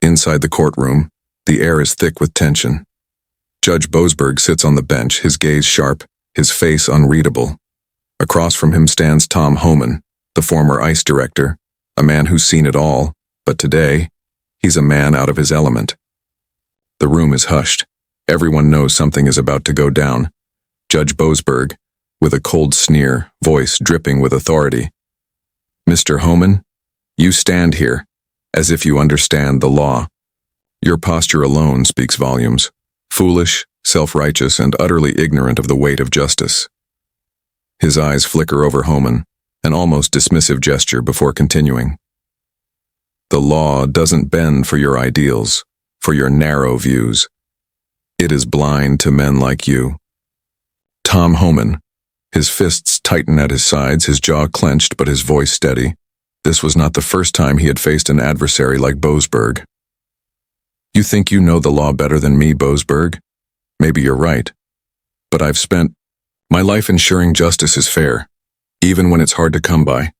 Inside the courtroom, the air is thick with tension. Judge Boasberg sits on the bench, his gaze sharp, his face unreadable. Across from him stands Tom Homan, the former ICE director, a man who's seen it all, but today, he's a man out of his element. The room is hushed. Everyone knows something is about to go down. Judge Boasberg, with a cold sneer, voice dripping with authority. "Mr. Homan, you stand here, as if you understand the law. Your posture alone speaks volumes. Foolish, self-righteous, and utterly ignorant of the weight of justice." His eyes flicker over Homan, an almost dismissive gesture before continuing. "The law doesn't bend for your ideals, for your narrow views. It is blind to men like you." Tom Homan, his fists tighten at his sides, his jaw clenched but his voice steady. This was not the first time he had faced an adversary like Boasberg. "You think you know the law better than me, Boasberg? Maybe you're right. But I've spent my life ensuring justice is fair, even when it's hard to come by.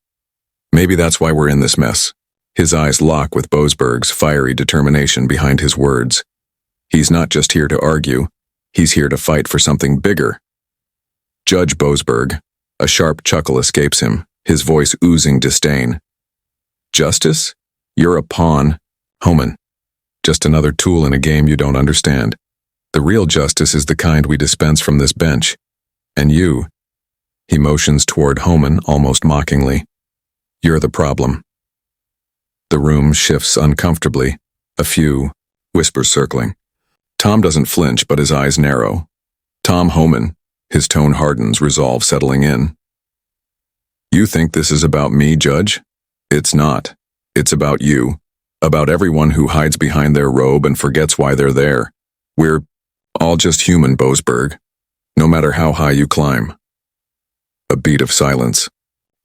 Maybe that's why we're in this mess." His eyes lock with Boasberg's fiery determination behind his words. He's not just here to argue, he's here to fight for something bigger. Judge Boasberg, a sharp chuckle escapes him, his voice oozing disdain. "Justice? You're a pawn, Homan. Just another tool in a game you don't understand. The real justice is the kind we dispense from this bench. And you," he motions toward Homan almost mockingly, "you're the problem." The room shifts uncomfortably, a few whispers circling. Tom doesn't flinch, but his eyes narrow. Tom Homan, his tone hardens, resolve settling in. "You think this is about me, Judge? It's not. It's about you. About everyone who hides behind their robe and forgets why they're there. We're all just human, Boasberg, no matter how high you climb." A beat of silence.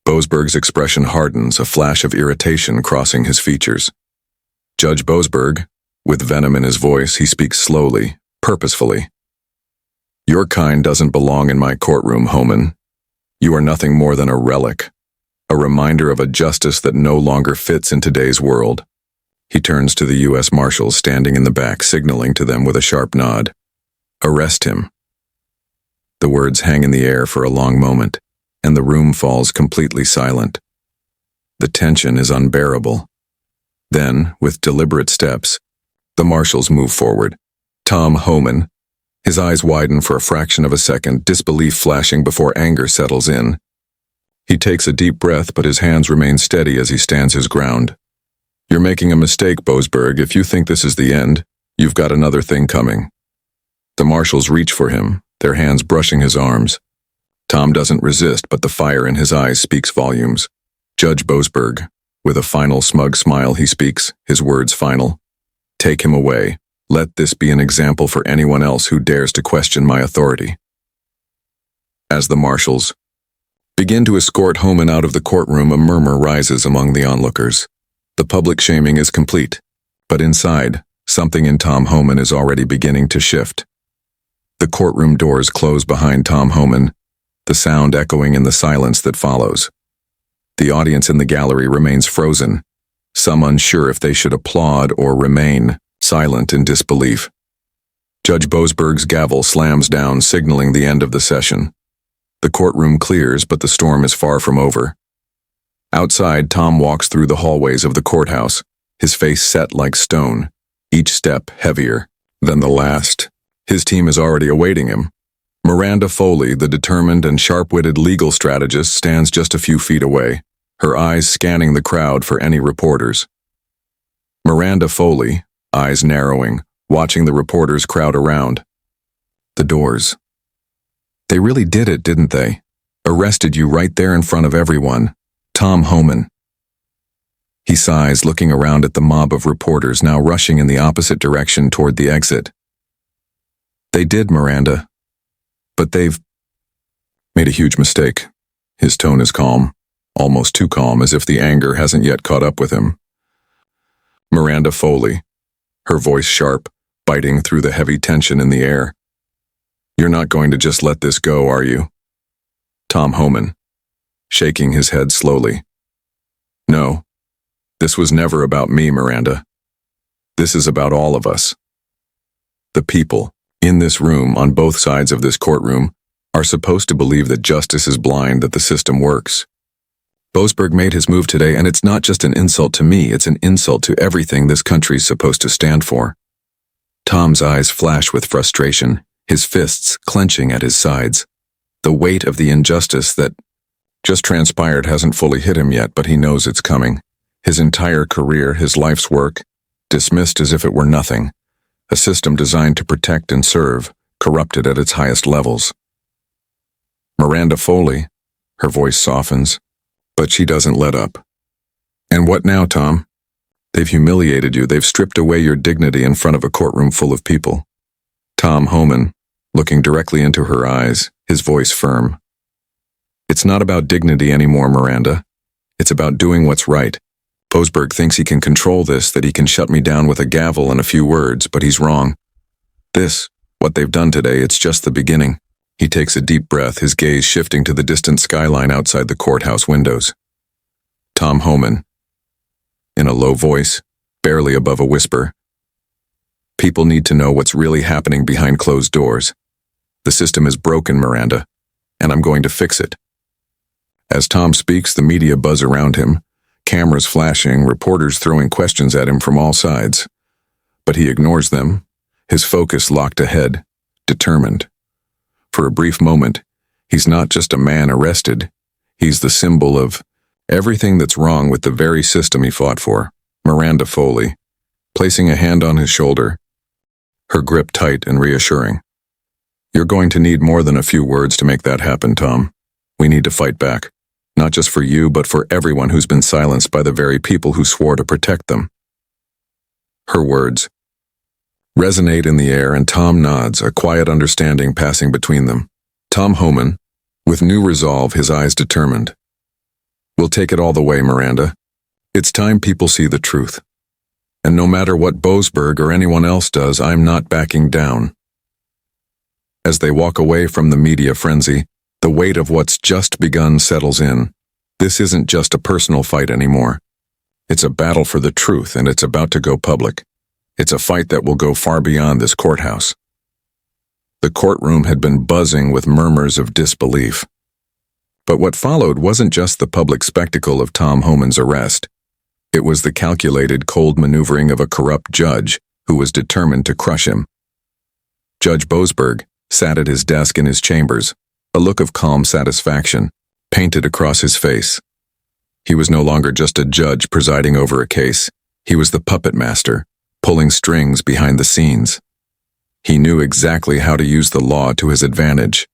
Boasberg's expression hardens, a flash of irritation crossing his features. Judge Boasberg, with venom in his voice, he speaks slowly, purposefully. "Your kind doesn't belong in my courtroom, Homan. You are nothing more than a relic, a reminder of a justice that no longer fits in today's world." He turns to the U.S. Marshals standing in the back, signaling to them with a sharp nod. "Arrest him." The words hang in the air for a long moment, and the room falls completely silent. The tension is unbearable. Then, with deliberate steps, the marshals move forward. Tom Homan, his eyes widen for a fraction of a second, disbelief flashing before anger settles in. He takes a deep breath, but his hands remain steady as he stands his ground. "You're making a mistake, Boasberg. If you think this is the end, you've got another thing coming." The marshals reach for him, their hands brushing his arms. Tom doesn't resist, but the fire in his eyes speaks volumes. Judge Boasberg, with a final smug smile, he speaks, his words final. "Take him away. Let this be an example for anyone else who dares to question my authority." As the marshals begin to escort Homan out of the courtroom, a murmur rises among the onlookers. The public shaming is complete, but inside, something in Tom Homan is already beginning to shift. The courtroom doors close behind Tom Homan, the sound echoing in the silence that follows. The audience in the gallery remains frozen, some unsure if they should applaud or remain silent in disbelief. Judge Boasberg's gavel slams down, signaling the end of the session. The courtroom clears, but the storm is far from over. Outside, Tom walks through the hallways of the courthouse, his face set like stone, each step heavier than the last. His team is already awaiting him. Miranda Foley, the determined and sharp-witted legal strategist, stands just a few feet away, her eyes scanning the crowd for any reporters. Miranda Foley, eyes narrowing, watching the reporters crowd around. The doors. "They really did it, didn't they? Arrested you right there in front of everyone. Tom Homan." He sighs, looking around at the mob of reporters now rushing in the opposite direction toward the exit. "They did, Miranda. But they've made a huge mistake." His tone is calm, almost too calm, as if the anger hasn't yet caught up with him. Miranda Foley, her voice sharp, biting through the heavy tension in the air. "You're not going to just let this go, are you?" Tom Homan, shaking his head slowly. "No, this was never about me, Miranda. This is about all of us. The people, in this room, on both sides of this courtroom, are supposed to believe that justice is blind, that the system works. Boasberg made his move today, and it's not just an insult to me, it's an insult to everything this country's supposed to stand for. Tom's eyes flash with frustration, his fists clenching at his sides. The weight of the injustice that just transpired hasn't fully hit him yet, but he knows it's coming. His entire career, his life's work, dismissed as if it were nothing. A system designed to protect and serve, corrupted at its highest levels. Miranda Foley, her voice softens, but she doesn't let up. And what now, Tom? They've humiliated you. They've stripped away your dignity in front of a courtroom full of people. Tom Homan, looking directly into her eyes, his voice firm. It's not about dignity anymore, Miranda. It's about doing what's right. Boasberg thinks he can control this, that he can shut me down with a gavel and a few words, but he's wrong. What they've done today, it's just the beginning. He takes a deep breath, his gaze shifting to the distant skyline outside the courthouse windows. Tom Homan, in a low voice, barely above a whisper. People need to know what's really happening behind closed doors. The system is broken, Miranda, and I'm going to fix it. As Tom speaks, the media buzz around him, cameras flashing, reporters throwing questions at him from all sides. But he ignores them, his focus locked ahead, determined. For a brief moment, he's not just a man arrested, he's the symbol of everything that's wrong with the very system he fought for. Miranda Foley, placing a hand on his shoulder, her grip tight and reassuring. You're going to need more than a few words to make that happen, Tom. We need to fight back, not just for you, but for everyone who's been silenced by the very people who swore to protect them. Her words resonate in the air, and Tom nods, a quiet understanding passing between them. Tom Homan, with new resolve, his eyes determined. We'll take it all the way, Miranda. It's time people see the truth. And no matter what Boasberg or anyone else does, I'm not backing down. As they walk away from the media frenzy, the weight of what's just begun settles in. This isn't just a personal fight anymore. It's a battle for the truth, and it's about to go public. It's a fight that will go far beyond this courthouse. The courtroom had been buzzing with murmurs of disbelief. But what followed wasn't just the public spectacle of Tom Homan's arrest. It was the calculated, cold maneuvering of a corrupt judge who was determined to crush him. Judge Boasberg sat at his desk in his chambers, a look of calm satisfaction painted across his face. He was no longer just a judge presiding over a case. He was the puppet master, pulling strings behind the scenes. He knew exactly how to use the law to his advantage.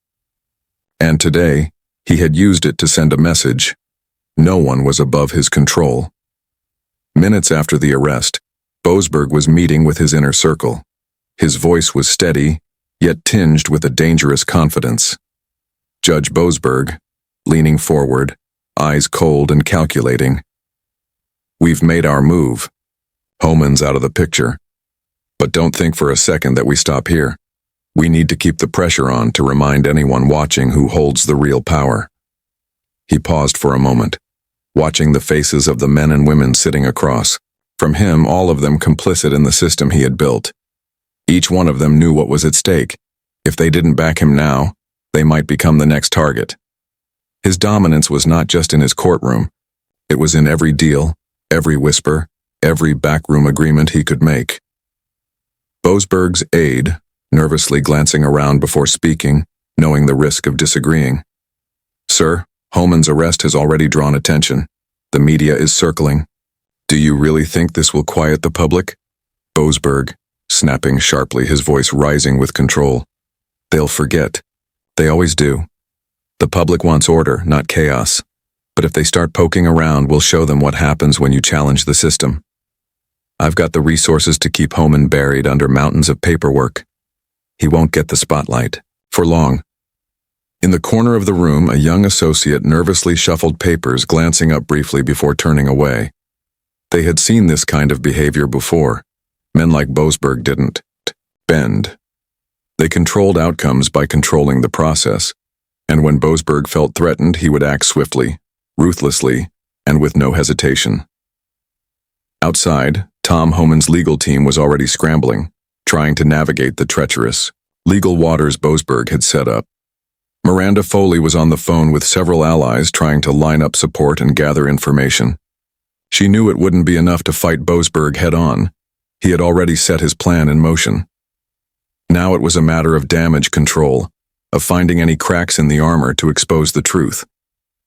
And today, he had used it to send a message. No one was above his control. Minutes after the arrest, Boasberg was meeting with his inner circle. His voice was steady, yet tinged with a dangerous confidence. Judge Boasberg, leaning forward, eyes cold and calculating. We've made our move. Homan's out of the picture. But don't think for a second that we stop here. We need to keep the pressure on to remind anyone watching who holds the real power. He paused for a moment, watching the faces of the men and women sitting across. From him, all of them complicit in the system he had built. Each one of them knew what was at stake. If they didn't back him now, they might become the next target. His dominance was not just in his courtroom. It was in every deal, every whisper, every backroom agreement he could make. Boasberg's aide, nervously glancing around before speaking, knowing the risk of disagreeing. Sir, Homan's arrest has already drawn attention. The media is circling. Do you really think this will quiet the public? Boasberg, snapping sharply, his voice rising with control. They'll forget. They always do. The public wants order, not chaos. But if they start poking around, we'll show them what happens when you challenge the system. I've got the resources to keep Homan buried under mountains of paperwork. He won't get the spotlight, for long. In the corner of the room, a young associate nervously shuffled papers, glancing up briefly before turning away. They had seen this kind of behavior before. Men like Boasberg didn't bend. They controlled outcomes by controlling the process, and when Boasberg felt threatened, he would act swiftly, ruthlessly, and with no hesitation. Outside, Tom Homan's legal team was already scrambling, trying to navigate the treacherous legal waters Boasberg had set up. Miranda Foley was on the phone with several allies trying to line up support and gather information. She knew it wouldn't be enough to fight Boasberg head-on. He had already set his plan in motion. Now it was a matter of damage control, of finding any cracks in the armor to expose the truth.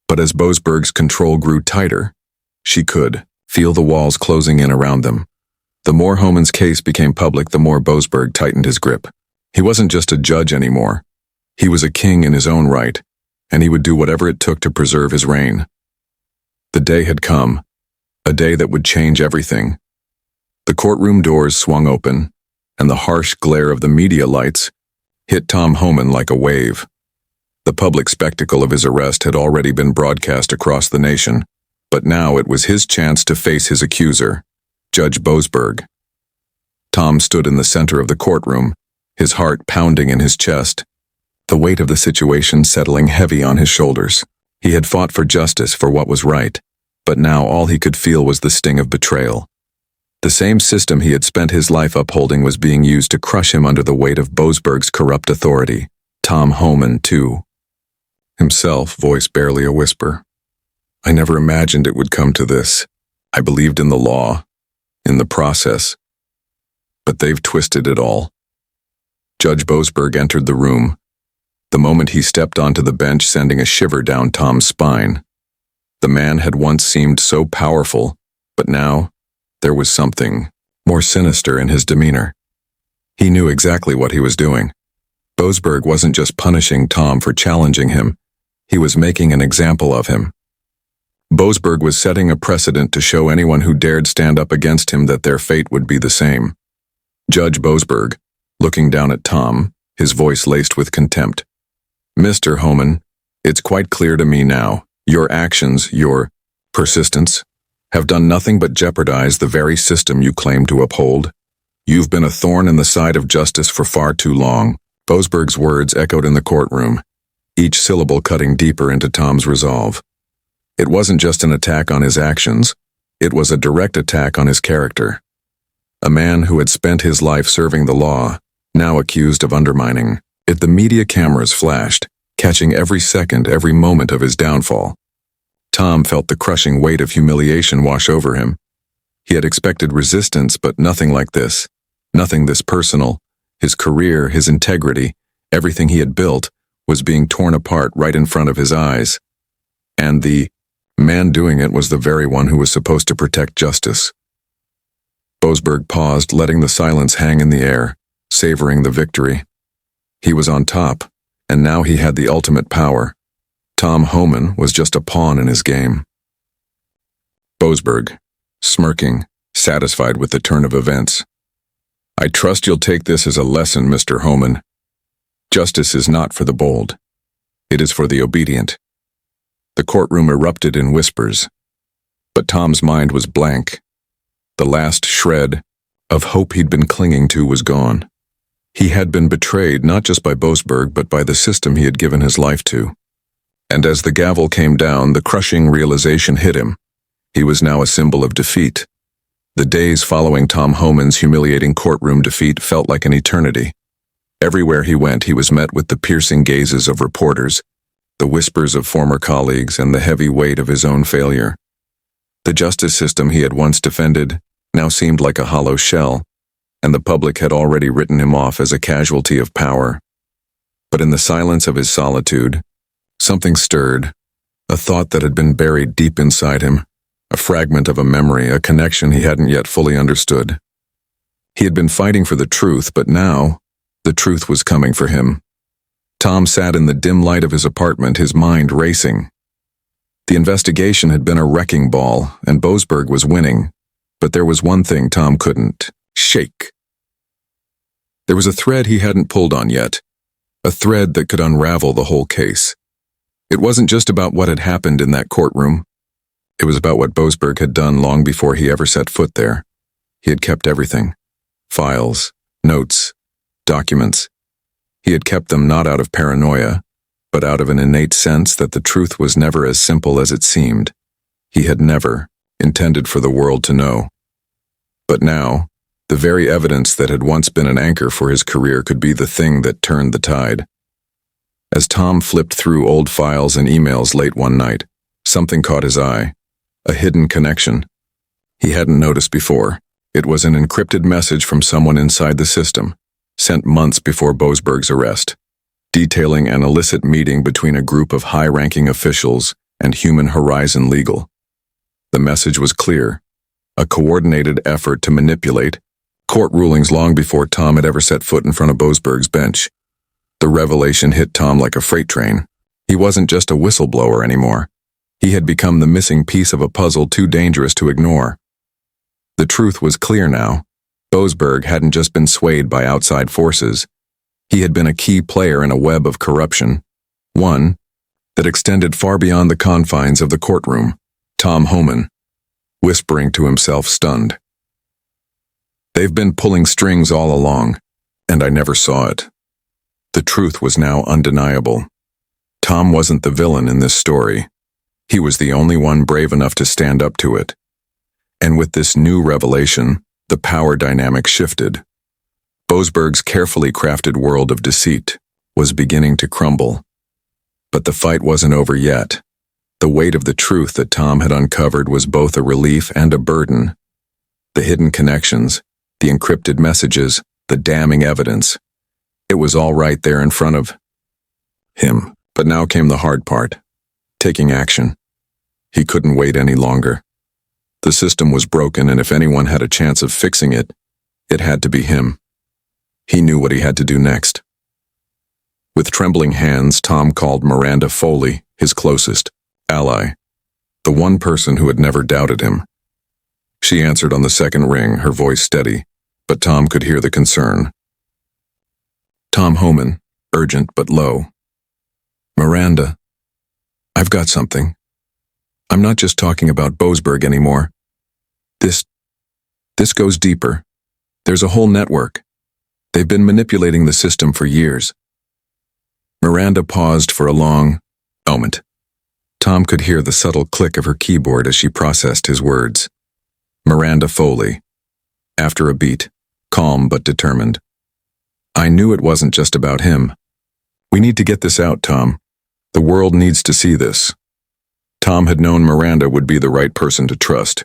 But as Boasberg's control grew tighter, she could feel the walls closing in around them. The more Homan's case became public, the more Boasberg tightened his grip. He wasn't just a judge anymore. He was a king in his own right, and he would do whatever it took to preserve his reign. The day had come, a day that would change everything. The courtroom doors swung open, and the harsh glare of the media lights hit Tom Homan like a wave. The public spectacle of his arrest had already been broadcast across the nation, but now it was his chance to face his accuser, Judge Boasberg. Tom stood in the center of the courtroom, his heart pounding in his chest, the weight of the situation settling heavy on his shoulders. He had fought for justice, for what was right, but now all he could feel was the sting of betrayal. The same system he had spent his life upholding was being used to crush him under the weight of Boasberg's corrupt authority. Tom Homan, too. Himself voiced barely a whisper. I never imagined it would come to this. I believed in the law, in the process. But they've twisted it all. Judge Boasberg entered the room, the moment he stepped onto the bench sending a shiver down Tom's spine. The man had once seemed so powerful, but now there was something more sinister in his demeanor. He knew exactly what he was doing. Boasberg wasn't just punishing Tom for challenging him, he was making an example of him. Boasberg was setting a precedent to show anyone who dared stand up against him that their fate would be the same. Judge Boasberg, looking down at Tom, his voice laced with contempt. Mr. Homan, it's quite clear to me now, your actions, your persistence, have done nothing but jeopardize the very system you claim to uphold. You've been a thorn in the side of justice for far too long. Boasberg's words echoed in the courtroom, each syllable cutting deeper into Tom's resolve. It wasn't just an attack on his actions, it was a direct attack on his character. A man who had spent his life serving the law, now accused of undermining it. The media cameras flashed, catching every second, every moment of his downfall. Tom felt the crushing weight of humiliation wash over him. He had expected resistance, but nothing like this. Nothing this personal. His career, his integrity, everything he had built, was being torn apart right in front of his eyes. And the man doing it was the very one who was supposed to protect justice. Boasberg paused, letting the silence hang in the air, savoring the victory. He was on top, and now he had the ultimate power. Tom Homan was just a pawn in his game. Boasberg, smirking, satisfied with the turn of events. I trust you'll take this as a lesson, Mr. Homan. Justice is not for the bold. It is for the obedient. The courtroom erupted in whispers, but Tom's mind was blank. The last shred of hope he'd been clinging to was gone. He had been betrayed not just by Boasberg, but by the system he had given his life to. And as the gavel came down, the crushing realization hit him. He was now a symbol of defeat. The days following Tom Homan's humiliating courtroom defeat felt like an eternity. Everywhere he went, he was met with the piercing gazes of reporters, the whispers of former colleagues, and the heavy weight of his own failure. The justice system he had once defended now seemed like a hollow shell, and the public had already written him off as a casualty of power. But in the silence of his solitude, something stirred, a thought that had been buried deep inside him, a fragment of a memory, a connection he hadn't yet fully understood. He had been fighting for the truth, but now, the truth was coming for him. Tom sat in the dim light of his apartment, his mind racing. The investigation had been a wrecking ball, and Boasberg was winning, but there was one thing Tom couldn't shake. There was a thread he hadn't pulled on yet, a thread that could unravel the whole case. It wasn't just about what had happened in that courtroom. It was about what Boasberg had done long before he ever set foot there. He had kept everything. Files, notes, documents. He had kept them not out of paranoia, but out of an innate sense that the truth was never as simple as it seemed. He had never intended for the world to know. But now, the very evidence that had once been an anchor for his career could be the thing that turned the tide. As Tom flipped through old files and emails late one night, something caught his eye. A hidden connection. He hadn't noticed before. It was an encrypted message from someone inside the system, sent months before Boasberg's arrest, detailing an illicit meeting between a group of high-ranking officials and Human Horizon Legal. The message was clear: a coordinated effort to manipulate court rulings long before Tom had ever set foot in front of Boasberg's bench. The revelation hit Tom like a freight train. He wasn't just a whistleblower anymore. He had become the missing piece of a puzzle too dangerous to ignore. The truth was clear now. Boasberg hadn't just been swayed by outside forces. He had been a key player in a web of corruption, one that extended far beyond the confines of the courtroom. Tom Homan, whispering to himself, stunned. "They've been pulling strings all along, and I never saw it." The truth was now undeniable. Tom wasn't the villain in this story. He was the only one brave enough to stand up to it. And with this new revelation, the power dynamic shifted. Boasberg's carefully crafted world of deceit was beginning to crumble. But the fight wasn't over yet. The weight of the truth that Tom had uncovered was both a relief and a burden. The hidden connections, the encrypted messages, the damning evidence. It was all right there in front of him. But now came the hard part: taking action. He couldn't wait any longer. The system was broken, and if anyone had a chance of fixing it, it had to be him. He knew what he had to do next. With trembling hands, Tom called Miranda Foley, his closest ally, the one person who had never doubted him. She answered on the second ring, her voice steady, but Tom could hear the concern. "Tom Homan," urgent but low. "Miranda, I've got something. I'm not just talking about Boasberg anymore. This goes deeper. There's a whole network. They've been manipulating the system for years." Miranda paused for a long moment. Tom could hear the subtle click of her keyboard as she processed his words. Miranda Foley. After a beat, calm but determined. "I knew it wasn't just about him. We need to get this out, Tom. The world needs to see this." Tom had known Miranda would be the right person to trust.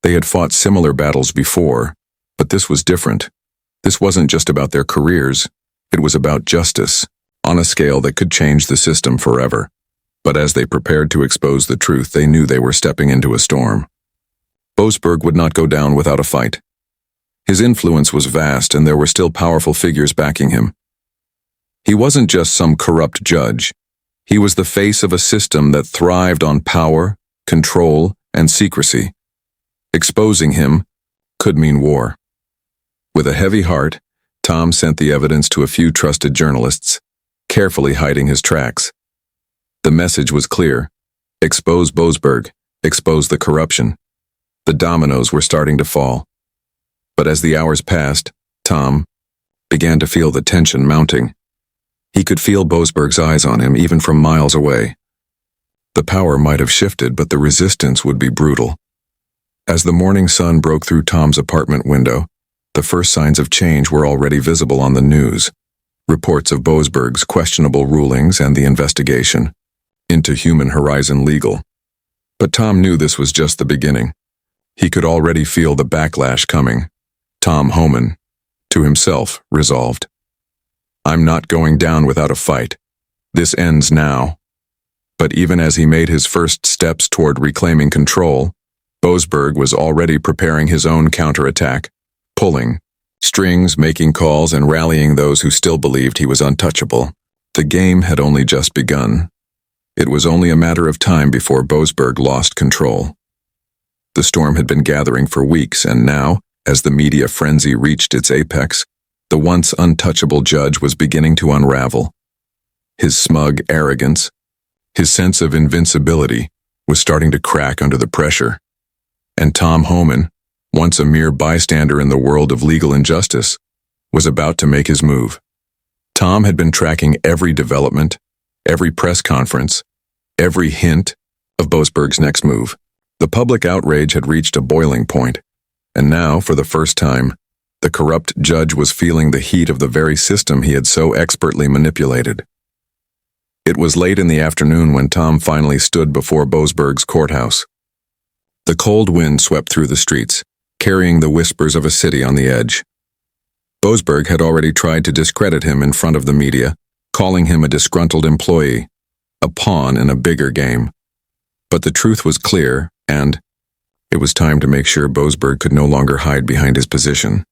They had fought similar battles before, but this was different. This wasn't just about their careers. It was about justice, on a scale that could change the system forever. But as they prepared to expose the truth, they knew they were stepping into a storm. Boasberg would not go down without a fight. His influence was vast, and there were still powerful figures backing him. He wasn't just some corrupt judge. He was the face of a system that thrived on power, control, and secrecy. Exposing him could mean war. With a heavy heart, Tom sent the evidence to a few trusted journalists, carefully hiding his tracks. The message was clear: expose Boasberg, expose the corruption. The dominoes were starting to fall. But as the hours passed, Tom began to feel the tension mounting. He could feel Boasberg's eyes on him even from miles away. The power might have shifted, but the resistance would be brutal. As the morning sun broke through Tom's apartment window, the first signs of change were already visible on the news. Reports of Boasberg's questionable rulings and the investigation into Human Horizon Legal. But Tom knew this was just the beginning. He could already feel the backlash coming. Tom Homan, to himself, resolved, "I'm not going down without a fight. This ends now." But even as he made his first steps toward reclaiming control, Boasberg was already preparing his own counterattack, pulling strings, making calls, and rallying those who still believed he was untouchable. The game had only just begun. It was only a matter of time before Boasberg lost control. The storm had been gathering for weeks, and now, as the media frenzy reached its apex, the once untouchable judge was beginning to unravel. His smug arrogance, his sense of invincibility, was starting to crack under the pressure. And Tom Homan, once a mere bystander in the world of legal injustice, was about to make his move. Tom had been tracking every development, every press conference, every hint of Boasberg's next move. The public outrage had reached a boiling point. And now, for the first time, the corrupt judge was feeling the heat of the very system he had so expertly manipulated. It was late in the afternoon when Tom finally stood before Boasberg's courthouse. The cold wind swept through the streets, carrying the whispers of a city on the edge. Boasberg had already tried to discredit him in front of the media, calling him a disgruntled employee, a pawn in a bigger game. But the truth was clear, and it was time to make sure Boasberg could no longer hide behind his position.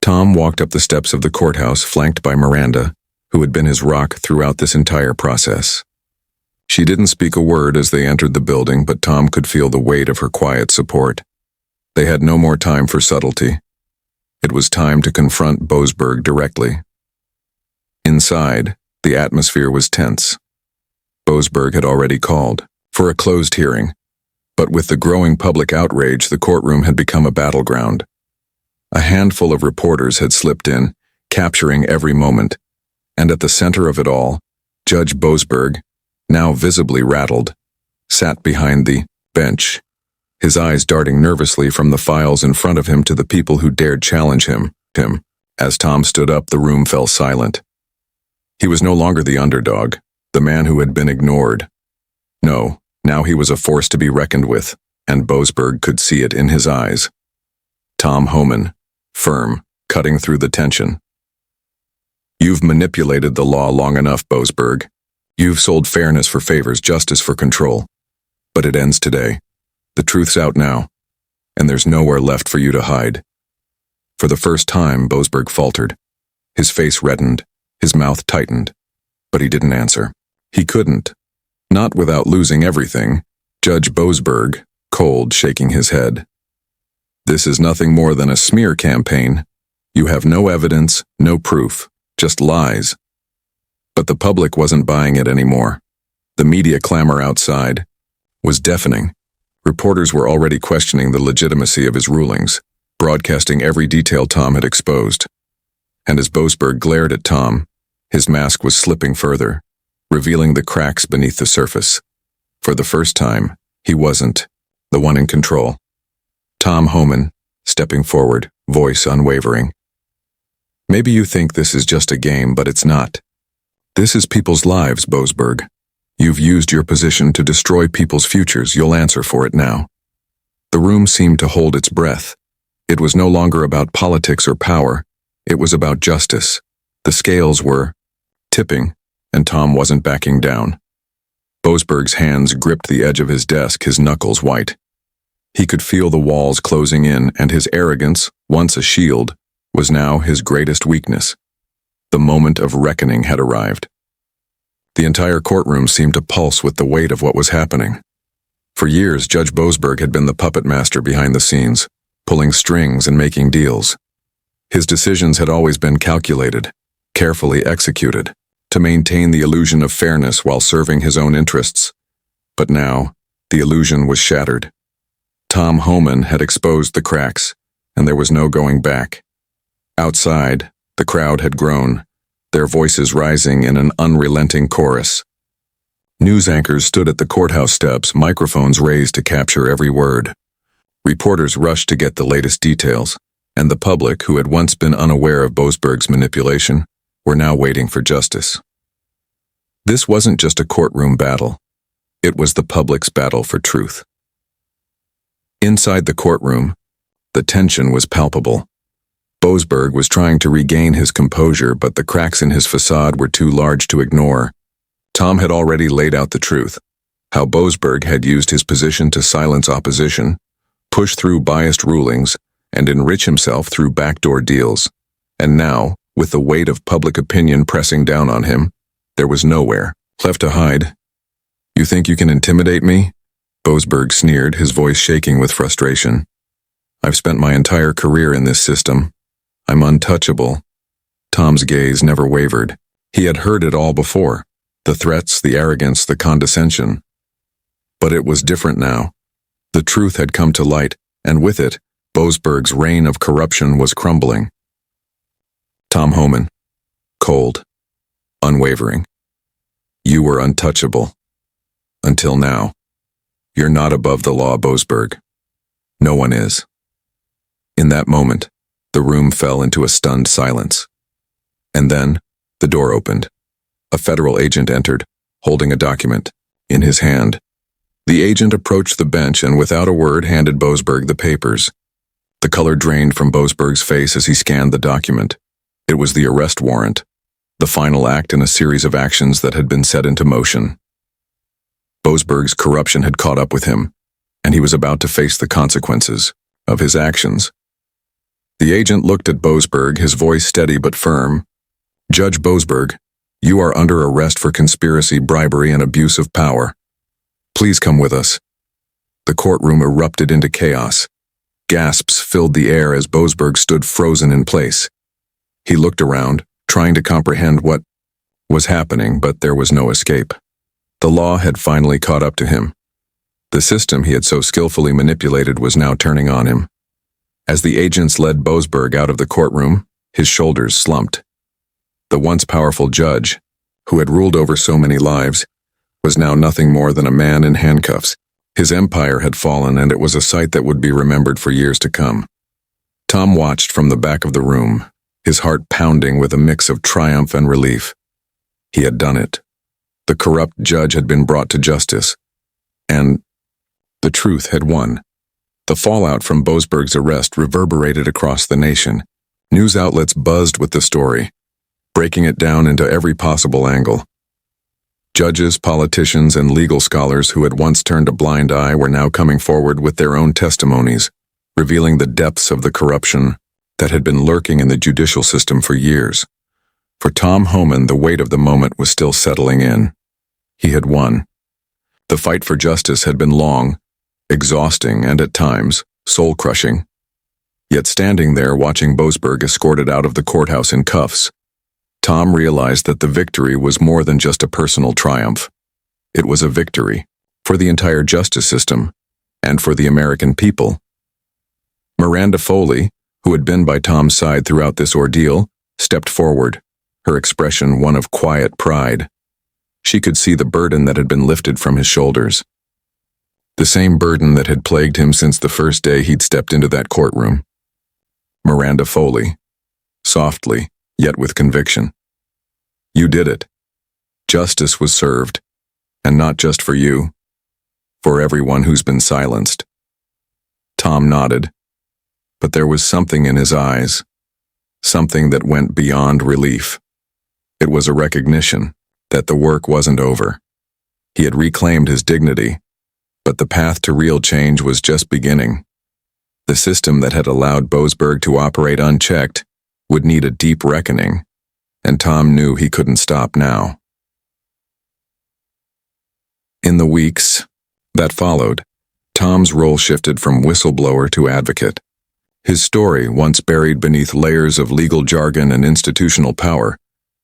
Tom walked up the steps of the courthouse, flanked by Miranda, who had been his rock throughout this entire process. She didn't speak a word as they entered the building, but Tom could feel the weight of her quiet support. They had no more time for subtlety. It was time to confront Boasberg directly. Inside, the atmosphere was tense. Boasberg had already called for a closed hearing, but with the growing public outrage, the courtroom had become a battleground. A handful of reporters had slipped in, capturing every moment, and at the center of it all, Judge Boasberg, now visibly rattled, sat behind the bench, his eyes darting nervously from the files in front of him to the people who dared challenge him. As Tom stood up, the room fell silent. He was no longer the underdog, the man who had been ignored. No, now he was a force to be reckoned with, and Boasberg could see it in his eyes. Tom Homan, firm, cutting through the tension. "You've manipulated the law long enough, Boasberg. You've sold fairness for favors, justice for control. But it ends today. The truth's out now, and there's nowhere left for you to hide." For the first time, Boasberg faltered. His face reddened, his mouth tightened, but he didn't answer. He couldn't. Not without losing everything. Judge Boasberg, cold, shaking his head. "This is nothing more than a smear campaign. You have no evidence, no proof, just lies." But the public wasn't buying it anymore. The media clamor outside was deafening. Reporters were already questioning the legitimacy of his rulings, broadcasting every detail Tom had exposed. And as Boasberg glared at Tom, his mask was slipping further, revealing the cracks beneath the surface. For the first time, he wasn't the one in control. Tom Homan, stepping forward, voice unwavering. "Maybe you think this is just a game, but it's not. This is people's lives, Boasberg. You've used your position to destroy people's futures. You'll answer for it now." The room seemed to hold its breath. It was no longer about politics or power. It was about justice. The scales were tipping, and Tom wasn't backing down. Boasberg's hands gripped the edge of his desk, his knuckles white. He could feel the walls closing in, and his arrogance, once a shield, was now his greatest weakness. The moment of reckoning had arrived. The entire courtroom seemed to pulse with the weight of what was happening. For years, Judge Boasberg had been the puppet master behind the scenes, pulling strings and making deals. His decisions had always been calculated, carefully executed, to maintain the illusion of fairness while serving his own interests. But now, the illusion was shattered. Tom Homan had exposed the cracks, and there was no going back. Outside, the crowd had grown, their voices rising in an unrelenting chorus. News anchors stood at the courthouse steps, microphones raised to capture every word. Reporters rushed to get the latest details, and the public, who had once been unaware of Boasberg's manipulation, were now waiting for justice. This wasn't just a courtroom battle. It was the public's battle for truth. Inside the courtroom, the tension was palpable. Boasberg was trying to regain his composure, but the cracks in his facade were too large to ignore. Tom had already laid out the truth, how Boasberg had used his position to silence opposition, push through biased rulings, and enrich himself through backdoor deals. And now, with the weight of public opinion pressing down on him, there was nowhere left to hide. "You think you can intimidate me?" Boasberg sneered, his voice shaking with frustration. "I've spent my entire career in this system. I'm untouchable." Tom's gaze never wavered. He had heard it all before, the threats, the arrogance, the condescension. But it was different now. The truth had come to light, and with it, Boasberg's reign of corruption was crumbling. Tom Homan, cold, unwavering. "You were untouchable. Until now. You're not above the law, Boasberg. No one is." In that moment, the room fell into a stunned silence. And then, the door opened. A federal agent entered, holding a document in his hand. The agent approached the bench and without a word handed Boasberg the papers. The color drained from Boasberg's face as he scanned the document. It was the arrest warrant, the final act in a series of actions that had been set into motion. Boasberg's corruption had caught up with him, and he was about to face the consequences of his actions. The agent looked at Boasberg, his voice steady but firm. "Judge Boasberg, you are under arrest for conspiracy, bribery, and abuse of power. Please come with us." The courtroom erupted into chaos. Gasps filled the air as Boasberg stood frozen in place. He looked around, trying to comprehend what was happening, but there was no escape. The law had finally caught up to him. The system he had so skillfully manipulated was now turning on him. As the agents led Boasberg out of the courtroom, his shoulders slumped. The once powerful judge, who had ruled over so many lives, was now nothing more than a man in handcuffs. His empire had fallen, and it was a sight that would be remembered for years to come. Tom watched from the back of the room, his heart pounding with a mix of triumph and relief. He had done it. The corrupt judge had been brought to justice, and the truth had won. The fallout from Boasberg's arrest reverberated across the nation. News outlets buzzed with the story, breaking it down into every possible angle. Judges, politicians, and legal scholars who had once turned a blind eye were now coming forward with their own testimonies, revealing the depths of the corruption that had been lurking in the judicial system for years. For Tom Homan, the weight of the moment was still settling in. He had won. The fight for justice had been long, exhausting, and at times, soul-crushing. Yet standing there watching Boasberg escorted out of the courthouse in cuffs, Tom realized that the victory was more than just a personal triumph. It was a victory for the entire justice system and for the American people. Miranda Foley, who had been by Tom's side throughout this ordeal, stepped forward, her expression one of quiet pride. She could see the burden that had been lifted from his shoulders. The same burden that had plagued him since the first day he'd stepped into that courtroom. Miranda Foley, softly, yet with conviction. "You did it. Justice was served, and not just for you, for everyone who's been silenced." Tom nodded, but there was something in his eyes, something that went beyond relief. It was a recognition that the work wasn't over. He had reclaimed his dignity, but the path to real change was just beginning. The system that had allowed Boasberg to operate unchecked would need a deep reckoning, and Tom knew he couldn't stop now. In the weeks that followed, Tom's role shifted from whistleblower to advocate. His story, once buried beneath layers of legal jargon and institutional power,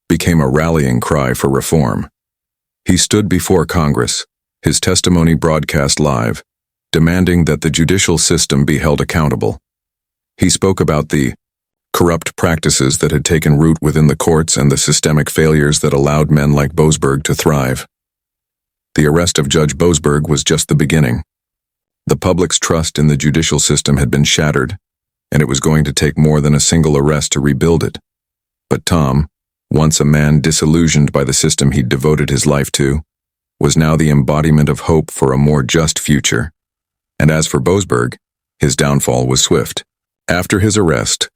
became a rallying cry for reform. He stood before Congress, his testimony broadcast live, demanding that the judicial system be held accountable. He spoke about the corrupt practices that had taken root within the courts and the systemic failures that allowed men like Boasberg to thrive. The arrest of Judge Boasberg was just the beginning. The public's trust in the judicial system had been shattered, and it was going to take more than a single arrest to rebuild it. But Tom, once a man disillusioned by the system he'd devoted his life to, was now the embodiment of hope for a more just future. And as for Boasberg, his downfall was swift. After his arrest,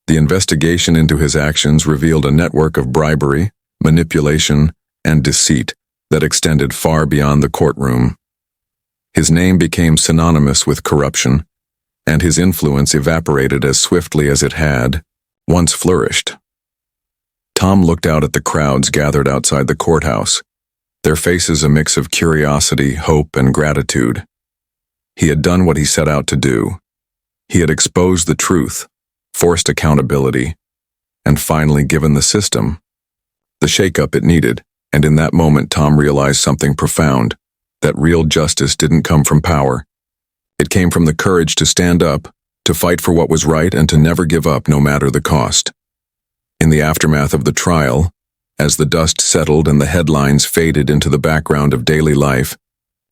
the investigation into his actions revealed a network of bribery, manipulation, and deceit that extended far beyond the courtroom. His name became synonymous with corruption, and his influence evaporated as swiftly as it had once flourished. Tom looked out at the crowds gathered outside the courthouse, their faces a mix of curiosity, hope, and gratitude. He had done what he set out to do. He had exposed the truth, forced accountability, and finally given the system the shake-up it needed. And in that moment, Tom realized something profound, that real justice didn't come from power. It came from the courage to stand up, to fight for what was right, and to never give up no matter the cost. In the aftermath of the trial, as the dust settled and the headlines faded into the background of daily life,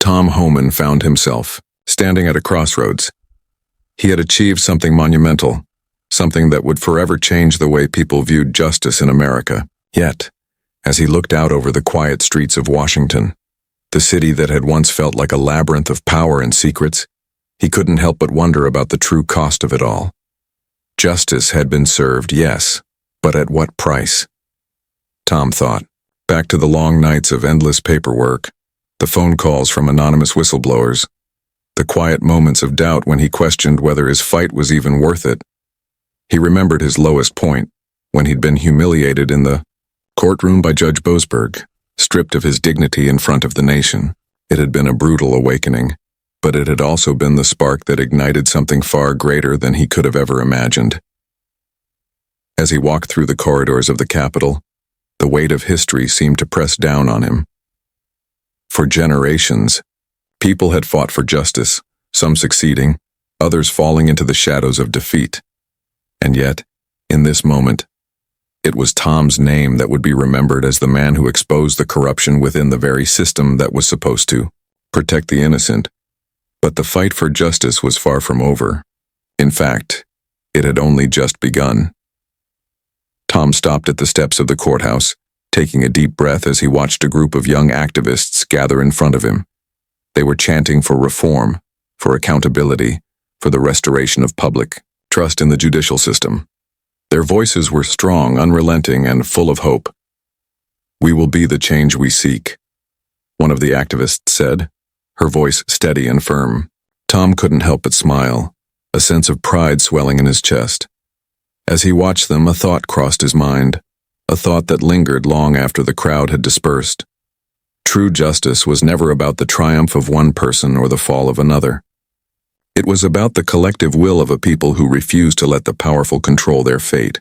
Tom Homan found himself standing at a crossroads. He had achieved something monumental, something that would forever change the way people viewed justice in America. Yet, as he looked out over the quiet streets of Washington, the city that had once felt like a labyrinth of power and secrets, he couldn't help but wonder about the true cost of it all. Justice had been served, yes, but at what price? Tom thought, back to the long nights of endless paperwork, the phone calls from anonymous whistleblowers, the quiet moments of doubt when he questioned whether his fight was even worth it. He remembered his lowest point, when he'd been humiliated in the courtroom by Judge Boasberg, stripped of his dignity in front of the nation. It had been a brutal awakening, but it had also been the spark that ignited something far greater than he could have ever imagined. As he walked through the corridors of the Capitol, the weight of history seemed to press down on him. For generations, people had fought for justice, some succeeding, others falling into the shadows of defeat. And yet, in this moment, it was Tom's name that would be remembered as the man who exposed the corruption within the very system that was supposed to protect the innocent. But the fight for justice was far from over. In fact, it had only just begun. Tom stopped at the steps of the courthouse, taking a deep breath as he watched a group of young activists gather in front of him. They were chanting for reform, for accountability, for the restoration of public trust in the judicial system. Their voices were strong, unrelenting, and full of hope. "We will be the change we seek," one of the activists said, her voice steady and firm. Tom couldn't help but smile, a sense of pride swelling in his chest. As he watched them, a thought crossed his mind, a thought that lingered long after the crowd had dispersed. True justice was never about the triumph of one person or the fall of another. It was about the collective will of a people who refused to let the powerful control their fate.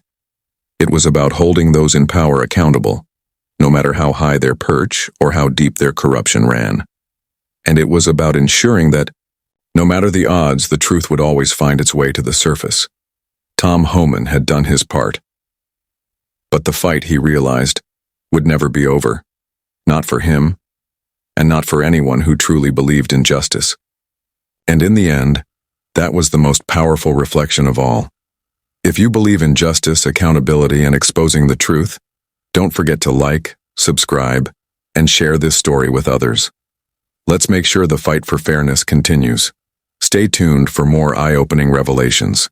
It was about holding those in power accountable, no matter how high their perch or how deep their corruption ran. And it was about ensuring that, no matter the odds, the truth would always find its way to the surface. Tom Homan had done his part. But the fight, he realized, would never be over. Not for him, and not for anyone who truly believed in justice. And in the end, that was the most powerful reflection of all. If you believe in justice, accountability, and exposing the truth, don't forget to like, subscribe, and share this story with others. Let's make sure the fight for fairness continues. Stay tuned for more eye-opening revelations.